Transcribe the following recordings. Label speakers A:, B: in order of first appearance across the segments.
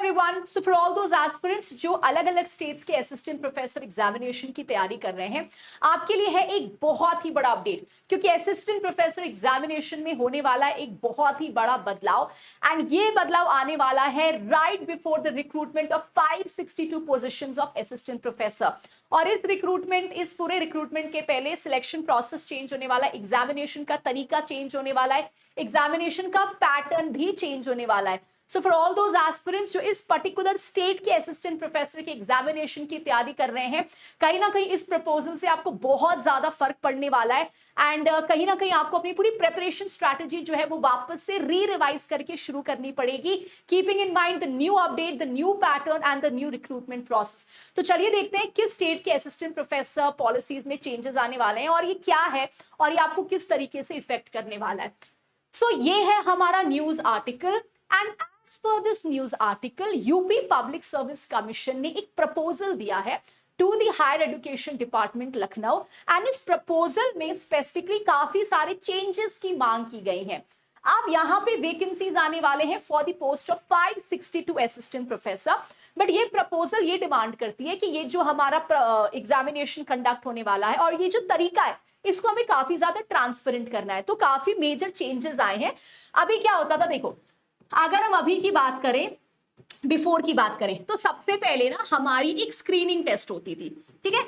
A: Everyone, so for all those aspirants जो अलग अलग स्टेट्स के असिस्टेंट प्रोफेसर एग्जामिनेशन की तैयारी कर रहे हैं, आपके लिए है एक बहुत ही बड़ा अपडेट, क्योंकि असिस्टेंट प्रोफेसर एग्जामिनेशन में होने वाला है एक बहुत ही बड़ा बदलाव। एंड ये बदलाव आने वाला है right before the recruitment of 562 positions of assistant professor. और इस पूरे रिक्रूटमेंट के पहले सिलेक्शन प्रोसेस चेंज होने वाला है, एग्जामिनेशन का तरीका चेंज होने वाला है, एग्जामिनेशन का पैटर्न भी चेंज होने वाला है। So for all those aspirants जो इस पर्टिकुलर स्टेट के असिस्टेंट प्रोफेसर के एग्जामिनेशन की तैयारी कर रहे हैं, कहीं ना कहीं इस प्रपोजल से आपको बहुत ज्यादा फर्क पड़ने वाला है। एंड कहीं ना कहीं आपको अपनी पूरी प्रिपरेशन स्ट्रैटेजी जो है वो वापस से रिवाइज करके शुरू करनी पड़ेगी, keeping in mind the new update, the new pattern and the new recruitment process. तो चलिए देखते हैं किस स्टेट के असिस्टेंट प्रोफेसर पॉलिसीज में चेंजेस आने वाले हैं और ये क्या है और ये आपको किस तरीके से इफेक्ट करने वाला है। सो ये है हमारा news article and as per this news article, UP public service commission ने एक प्रपोजल दिया है to the higher education department Lucknow. And इस प्रपोजल में स्पेसिफिकली काफी सारे चेंजेस की मांग की गई है। अब यहाँ पे वैकेंसीज आने वाले हैं for the post of 562 assistant professor. But ये प्रपोजल ये डिमांड करती है कि ये जो हमारा एग्जामिनेशन कंडक्ट होने वाला है और ये जो तरीका है इसको हमें काफी ज्यादा ट्रांसपेरेंट करना है। तो काफी मेजर चेंजेस आए हैं। अभी क्या होता था, देखो अगर हम अभी की बात करें, बिफोर की बात करें, तो सबसे पहले ना हमारी एक स्क्रीनिंग टेस्ट होती थी। ठीक है,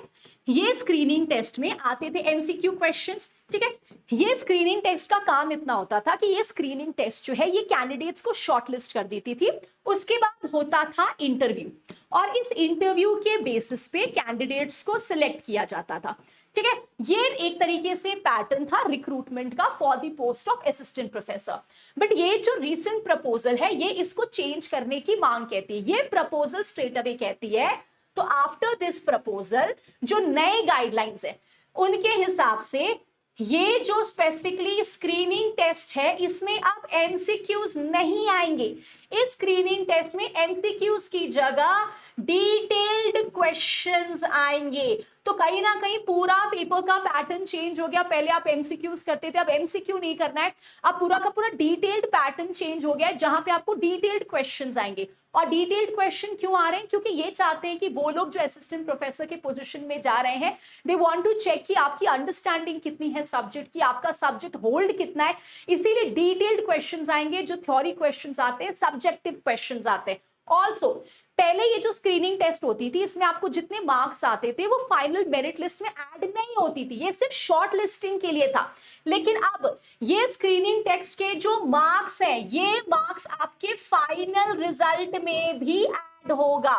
A: ये स्क्रीनिंग टेस्ट में आते थे एमसीक्यू क्वेश्चंस। ठीक है, ये स्क्रीनिंग टेस्ट का काम इतना होता था कि ये स्क्रीनिंग टेस्ट जो है ये कैंडिडेट्स को शॉर्टलिस्ट कर देती थी। उसके बाद होता था इंटरव्यू और इस इंटरव्यू के बेसिस पे कैंडिडेट्स को सिलेक्ट किया जाता था। ठीक है, ये एक तरीके से पैटर्न था रिक्रूटमेंट का for the post of assistant professor. But ये जो रीसेंट प्रपोजल है ये इसको चेंज करने की मांग कहती है। ये प्रपोजल स्ट्रेट अवे कहती है, तो आफ्टर दिस प्रपोजल जो नए गाइडलाइंस है उनके हिसाब से ये जो स्पेसिफिकली स्क्रीनिंग टेस्ट है इसमें अब एमसीक्यूज नहीं आएंगे। इस स्क्रीनिंग टेस्ट में एमसीक्यूज की जगह डिटेल्ड क्वेश्चंस आएंगे। तो कहीं ना कहीं पूरा पेपर का पैटर्न चेंज हो गया। पहले आप एमसीक्यूज करते थे, अब एमसीक्यू नहीं करना है, अब पूरा का पूरा डिटेल्ड पैटर्न चेंज हो गया है जहां पे आपको डिटेल्ड क्वेश्चंस आएंगे। और डिटेल्ड क्वेश्चन क्यों आ रहे हैं? क्योंकि ये चाहते हैं कि वो लोग जो असिस्टेंट प्रोफेसर के पोजीशन में जा रहे हैं, दे वांट टू चेक कि आपकी अंडरस्टैंडिंग कितनी है सब्जेक्ट की, आपका सब्जेक्ट होल्ड कितना है। इसीलिए डिटेल्ड क्वेश्चंस आएंगे। जो थ्योरी क्वेश्चंस आते हैं, सब्जेक्टिव क्वेश्चंस आते हैं। ऑल्सो पहले ये जो स्क्रीनिंग टेस्ट होती थी इसमें आपको जितने मार्क्स आते थे वो फाइनल मेरिट लिस्ट में ऐड नहीं होती थी, ये सिर्फ शॉर्ट लिस्टिंग के लिए था। लेकिन अब ये स्क्रीनिंग टेस्ट के जो मार्क्स हैं ये मार्क्स आपके फाइनल रिजल्ट में भी ऐड होगा।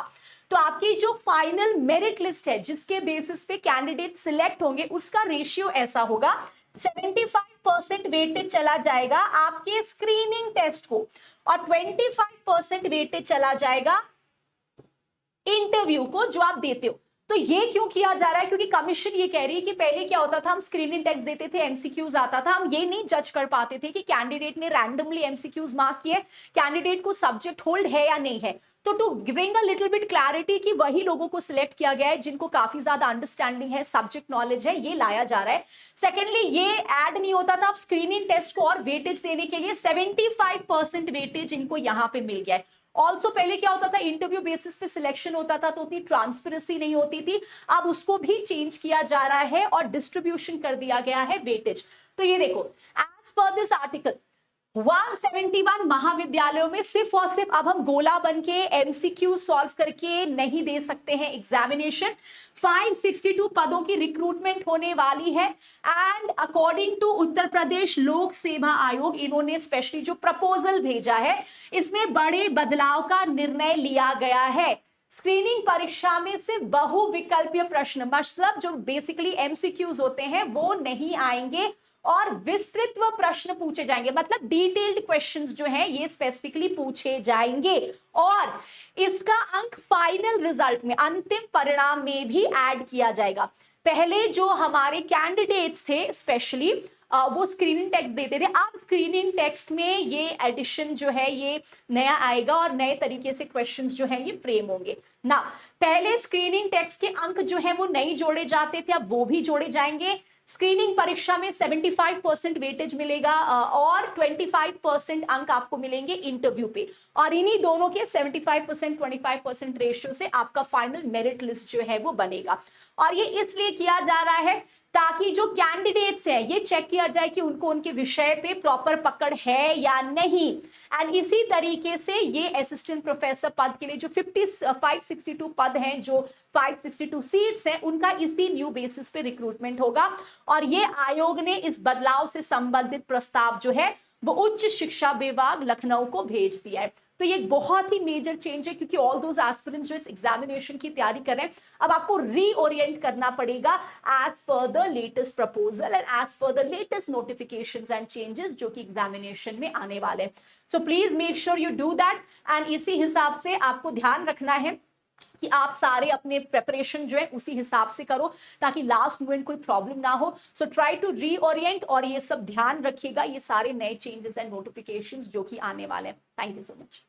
A: तो आपकी जो फाइनल मेरिट लिस्ट है जिसके बेसिस पे कैंडिडेट सिलेक्ट होंगे उसका रेशियो ऐसा होगा, 75% वेटेज चला जाएगा आपके स्क्रीनिंग टेस्ट को और 25% वेटेज चला जाएगा इंटरव्यू को जो आप देते हो। तो ये क्यों किया जा रहा है? क्योंकि कमीशन ये कह रही है कि पहले क्या होता था, हम स्क्रीनिंग टेस्ट देते थे, एमसीक्यूज आता था, हम ये नहीं जज कर पाते थे कि कैंडिडेट ने रैंडमली एमसीक्यूज मार्क किए, कैंडिडेट को सब्जेक्ट होल्ड है या नहीं है। तो to bring a little bit clarity कि वही लोगों को सिलेक्ट किया गया है जिनको काफी ज्यादा अंडरस्टैंडिंग है, सब्जेक्ट नॉलेज है, ये लाया जा रहा है। सेकेंडली ये ऐड नहीं होता था, अब स्क्रीनिंग टेस्ट को और वेटेज देने के लिए 75% वेटेज इनको यहाँ पे मिल गया है। ऑल्सो पहले क्या होता था, इंटरव्यू बेसिस पे सिलेक्शन होता था तो उतनी ट्रांसपेरेंसी नहीं होती थी, अब उसको भी चेंज किया जा रहा है और डिस्ट्रीब्यूशन कर दिया गया है वेटेज। तो ये देखो, एज पर दिस आर्टिकल 171 महाविद्यालयों में सिर्फ और सिर्फ अब हम गोला बन के एमसीक्यू सॉल्व करके नहीं दे सकते हैं एग्जामिनेशन। 562 पदों की रिक्रूटमेंट होने वाली है and according to Uttar Pradesh लोक सेवा आयोग, इन्होंने स्पेशली जो प्रपोजल भेजा है इसमें बड़े बदलाव का निर्णय लिया गया है। स्क्रीनिंग परीक्षा में सिर्फ बहुविकल्पीय प्रश्न, मतलब जो बेसिकली एमसीक्यूज होते हैं वो नहीं आएंगे और विस्तृत प्रश्न पूछे जाएंगे, मतलब डिटेल्ड क्वेश्चंस जो हैं ये स्पेसिफिकली पूछे जाएंगे और इसका अंक फाइनल रिजल्ट में, अंतिम परिणाम में भी ऐड किया जाएगा। पहले जो हमारे कैंडिडेट्स थे स्पेशली वो स्क्रीनिंग टेक्स्ट देते थे, अब स्क्रीनिंग टेक्स्ट में ये एडिशन जो है ये नया आएगा और नए तरीके से क्वेश्चंस जो है ये फ्रेम होंगे ना। पहले स्क्रीनिंग टेक्स्ट के अंक जो है वो नहीं जोड़े जाते थे, अब वो भी जोड़े जाएंगे। स्क्रीनिंग परीक्षा में 75% वेटेज मिलेगा और 25% अंक आपको मिलेंगे इंटरव्यू पे, और इन्हीं दोनों के 75% 25% रेशियो से आपका फाइनल मेरिट लिस्ट जो है वो बनेगा। और ये इसलिए किया जा रहा है ताकि जो कैंडिडेट्स हैं ये चेक किया जाए कि उनको उनके विषय पे प्रॉपर पकड़ है या नहीं। एंड इसी तरीके से ये असिस्टेंट प्रोफेसर पद के लिए जो 562 पद हैं, जो 562 सीट्स हैं, उनका इसी न्यू बेसिस पे रिक्रूटमेंट होगा। और ये आयोग ने इस बदलाव से संबंधित प्रस्ताव जो है वो उच्च शिक्षा विभाग लखनऊ को भेज दिया है। तो ये बहुत ही मेजर चेंज है, क्योंकि ऑल दोज एस्पिरेंट्स जो इस एग्जामिनेशन की तैयारी कर रहे हैं, अब आपको रीओरिएंट करना पड़ेगा as per the latest proposal and as per the latest notifications and changes जो कि एग्जामिनेशन में आने वाले हैं। So please make sure you do that, and इसी हिसाब से आपको ध्यान रखना है कि आप सारे अपने प्रेपरेशन जो है उसी हिसाब से करो, ताकि लास्ट मोमेंट कोई प्रॉब्लम ना हो। सो ट्राई टू रीओरिएंट, और ये सब ध्यान रखिएगा, ये सारे नए चेंजेस एंड नोटिफिकेशंस जो कि आने वाले हैं। Thank you so much.